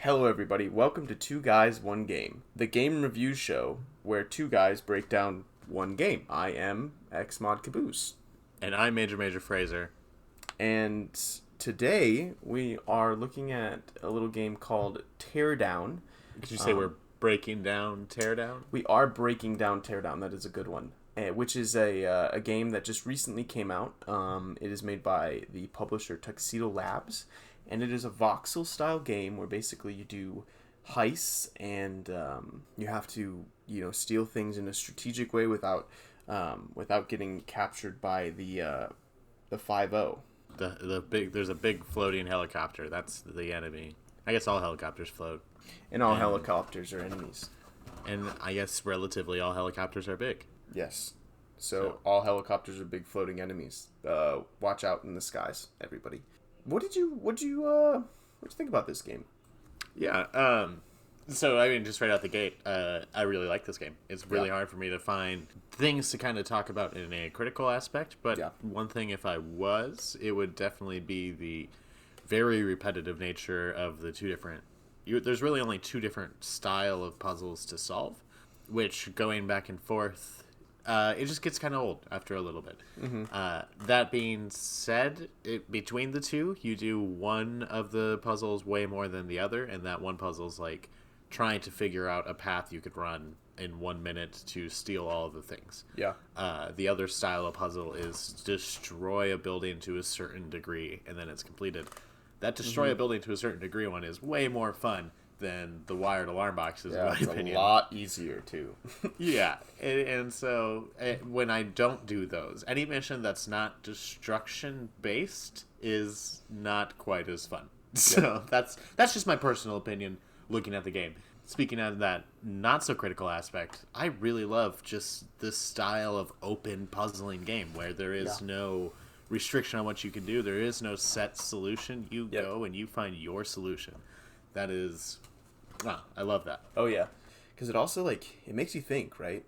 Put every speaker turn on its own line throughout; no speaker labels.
Hello, everybody. Welcome to Two Guys, One Game, the game review show where two guys break down one game. I am Xmod Caboose.
And I'm Major Fraser.
And today we are looking at a little game called Teardown.
Did you say we're breaking down Teardown?
We are breaking down Teardown. That is a good one. Which is a game that just recently came out. It is made by the publisher Tuxedo Labs. And it is a voxel-style game where basically you do heists and you have to, steal things in a strategic way without getting captured by the 5-0.
There's a big floating helicopter. That's the enemy. I guess all helicopters float.
And all helicopters are enemies.
And I guess relatively all helicopters are big.
Yes. So all helicopters are big floating enemies. Watch out in the skies, everybody. What did you think about this game?
Yeah. So I mean, just right out the gate, I really like this game. It's really hard for me to find things to kind of talk about in a critical aspect. But one thing, if I was, it would definitely be the very repetitive nature of the two different. There's really only two different style of puzzles to solve, which going back and forth. It just gets kind of old after a little bit. Mm-hmm. That being said, between the two, you do one of the puzzles way more than the other, and that one puzzle's like trying to figure out a path you could run in 1 minute to steal all of the things.
Yeah.
The other style of puzzle is destroy a building to a certain degree, and then it's completed. That destroy a building to a certain degree one is way more fun than the wired alarm boxes, in my opinion.
A lot easier, too.
Yeah, and so when I don't do those, any mission that's not destruction-based is not quite as fun. So that's just my personal opinion looking at the game. Speaking of that not-so-critical aspect, I really love just this style of open puzzling game where there is no restriction on what you can do. There is no set solution. You go and you find your solution. That is... I love that.
Oh, yeah. Because it also, it makes you think, right?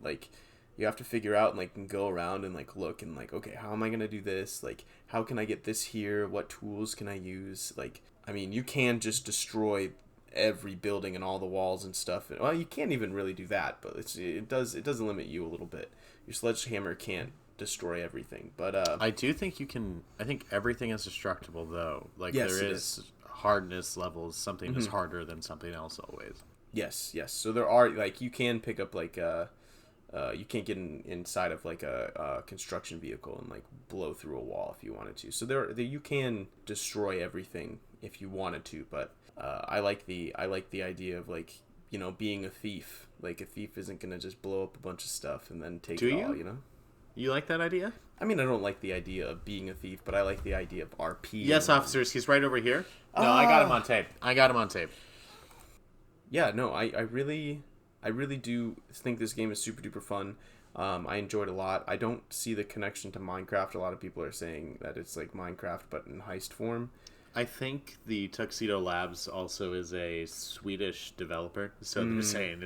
You have to figure out, and go around and, look and, okay, how am I going to do this? How can I get this here? What tools can I use? You can just destroy every building and all the walls and stuff. Well, you can't even really do that, but it does limit you a little bit. Your sledgehammer can't destroy everything, but...
I do think you can... I think everything is destructible, though.
Yes,
there is hardness levels. Something is harder than something else always.
Yes. So there are, you can pick up, you can't get inside of, a construction vehicle and, blow through a wall if you wanted to. So you can destroy everything if you wanted to, but I like the idea of, being a thief. A thief isn't going to just blow up a bunch of stuff and then take it all,
You like that idea?
I mean, I don't like the idea of being a thief, but I like the idea of RP.
Yes, officers, he's right over here. No, I got him on tape.
Yeah, no, I really do think this game is super duper fun. I enjoyed it a lot. I don't see the connection to Minecraft. A lot of people are saying that it's like Minecraft, but in heist form.
I think the Tuxedo Labs also is a Swedish developer, so they're saying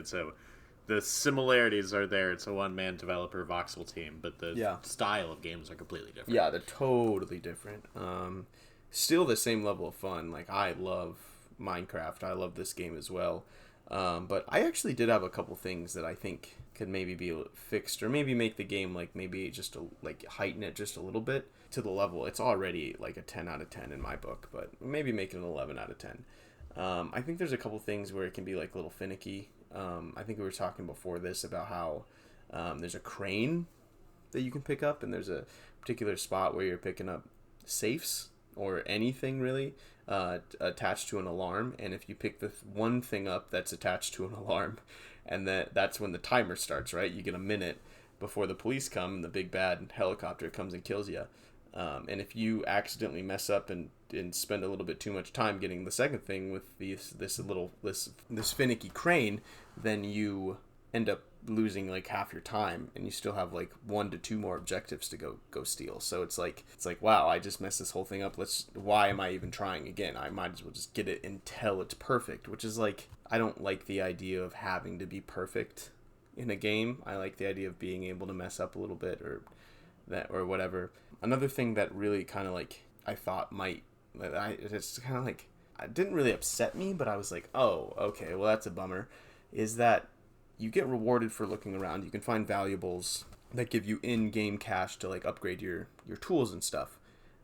the similarities are there. It's a one-man developer voxel team, but the style of games are completely different.
Yeah, they're totally different. Still the same level of fun. I love Minecraft. I love this game as well. But I actually did have a couple things that I think could maybe be fixed, or maybe make the game maybe just heighten it just a little bit to the level. It's already a 10 out of 10 in my book, but maybe make it an 11 out of 10. I think there's a couple things where it can be a little finicky. I think we were talking before this about how there's a crane that you can pick up, and there's a particular spot where you're picking up safes or anything really attached to an alarm, and if you pick the one thing up that's attached to an alarm, and that's when the timer starts, right? You get a minute before the police come and the big bad helicopter comes and kills you. And if you accidentally mess up and spend a little bit too much time getting the second thing with this finicky crane, then you end up losing half your time, and you still have 1 to 2 more objectives to go steal. So it's like wow, I just messed this whole thing up. Why am I even trying again? I might as well just get it until it's perfect, which is I don't like the idea of having to be perfect in a game. I like the idea of being able to mess up a little bit or whatever. Another thing that really kind of I thought it's kind of it didn't really upset me, but I was like, oh, okay, well, that's a bummer, is that you get rewarded for looking around. You can find valuables that give you in-game cash to, like, upgrade your tools and stuff.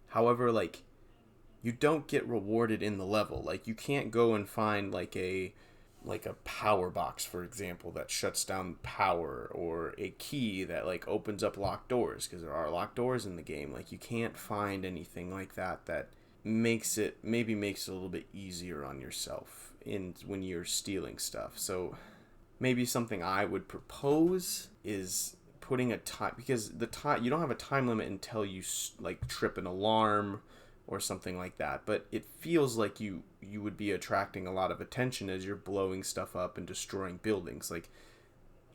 However, like, you don't get rewarded in the level. Like, you can't go and find, like a power box, for example, that shuts down power, or a key that, like, opens up locked doors, because there are locked doors in the game. Like, you can't find anything like that makes it a little bit easier on yourself when you're stealing stuff. So maybe something I would propose is putting a time, because you don't have a time limit until you, like, trip an alarm or something like that, but it feels like you would be attracting a lot of attention as you're blowing stuff up and destroying buildings. Like,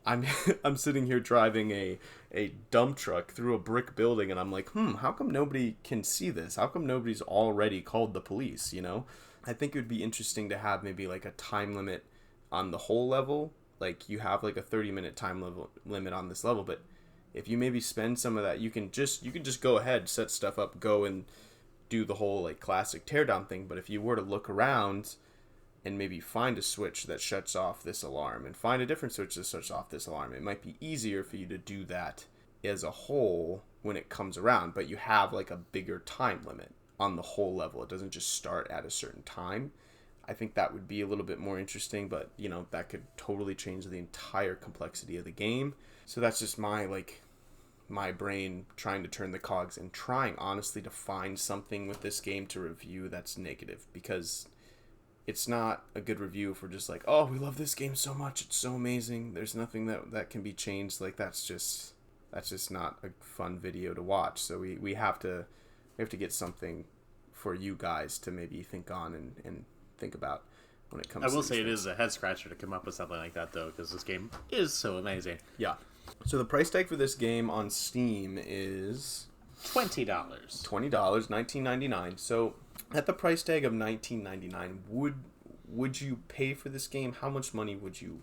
I'm I'm sitting here driving a dump truck through a brick building, and I'm like, how come nobody can see this? How come nobody's already called the police, you know? I think it would be interesting to have maybe, like, a time limit on the whole level. Like, you have, like, a 30-minute time limit on this level, but if you maybe spend some of that, you can just go ahead, set stuff up, go and do the whole, like, classic teardown thing. But if you were to look around and maybe find a switch that shuts off this alarm and find a different switch that shuts off this alarm, it might be easier for you to do that as a whole when it comes around, but you have, like, a bigger time limit on the whole level. It doesn't just start at a certain time. I think that would be a little bit more interesting, but, you know, that could totally change the entire complexity of the game. So that's just my brain trying to turn the cogs and trying honestly to find something with this game to review that's negative, because it's not a good review for just like, oh, we love this game so much, it's so amazing, there's nothing that can be changed. Like, that's just not a fun video to watch. So we have to get something for you guys to maybe think on and think about when it comes to
I will say
things.
It is a head scratcher to come up with something like that, though, because this game is so amazing.
Yeah. So the price tag for this game on Steam is
$20.
$20, $19.99. So at the price tag of $19.99, would you pay for this game? How much money would you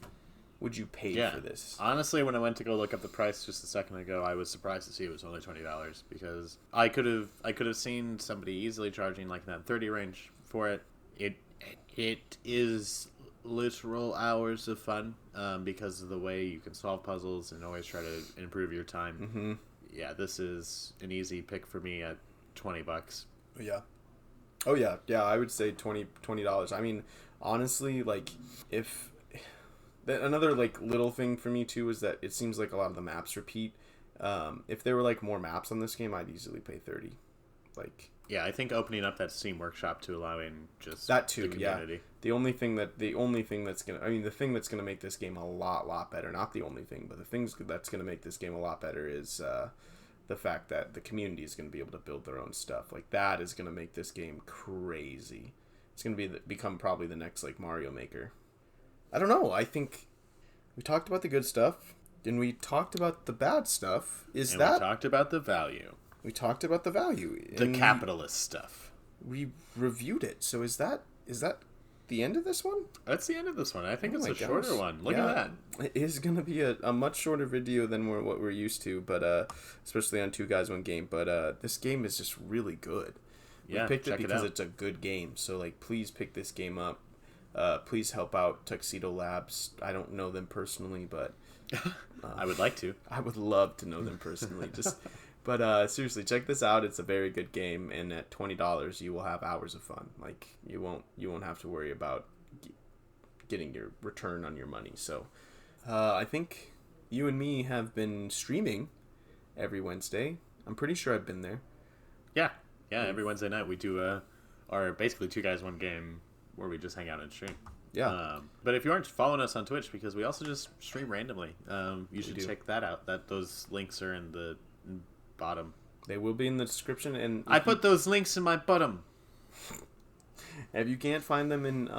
pay for this?
Honestly, when I went to go look up the price just a second ago, I was surprised to see it was only $20, because I could have seen somebody easily charging like in that 30 range for it. It is literal hours of fun, because of the way you can solve puzzles and always try to improve your time.
Mm-hmm.
Yeah, this is an easy pick for me at $20.
Yeah. Oh yeah, I would say $20. I mean, honestly, like, if another, like, little thing for me too is that it seems like a lot of the maps repeat. If there were, like, more maps on this game, I'd easily pay $30. Like,
yeah, I think opening up that Steam Workshop to allow in just
that too,
the community.
yeah. The thing that's gonna make this game a lot better. Not the only thing, but the things that's gonna make this game a lot better is the fact that the community is gonna be able to build their own stuff. Like, that is gonna make this game crazy. It's gonna become probably the next, like, Mario Maker. I don't know. I think we talked about the good stuff, and we talked about the bad stuff.
We talked about the value.
We talked about the value.
The capitalist stuff.
We reviewed it. So is that the end of this one?
That's the end of this one. I think it's a shorter one. Look at that.
It is going to be a much shorter video than what we're used to, but especially on Two Guys One Game. But this game is just really good. We picked it because it's a good game. So, like, please pick this game up. Please help out Tuxedo Labs. I don't know them personally, but
I would like to.
I would love to know them personally. But seriously, check this out. It's a very good game, and at $20, you will have hours of fun. Like, you won't have to worry about getting your return on your money. So, I think you and me have been streaming every Wednesday. I'm pretty sure I've been there.
Yeah. Every Wednesday night we do our basically Two Guys One Game where we just hang out and stream.
Yeah.
But if you aren't following us on Twitch, because we also just stream randomly, you should check that out. Those links are in the bottom.
They will be in the description, and
I put those links in my bottom.
If you can't find them in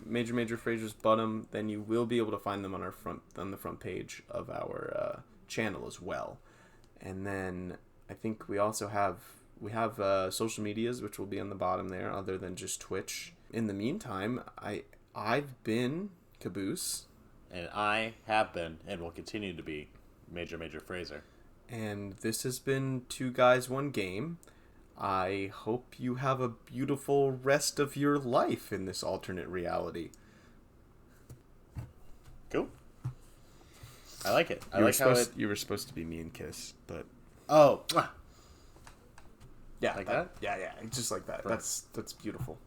Major Fraser's bottom, then you will be able to find them on the front page of our channel as well. And then I think we also have social medias, which will be on the bottom there, other than just Twitch. In the meantime, I've been Caboose,
and I have been and will continue to be Major Fraser.
And this has been Two Guys One Game. I hope you have a beautiful rest of your life in this alternate reality.
Cool. I like it.
You were supposed to be me and kiss, but
oh,
yeah,
like that.
Yeah, just like that.
Right.
That's beautiful.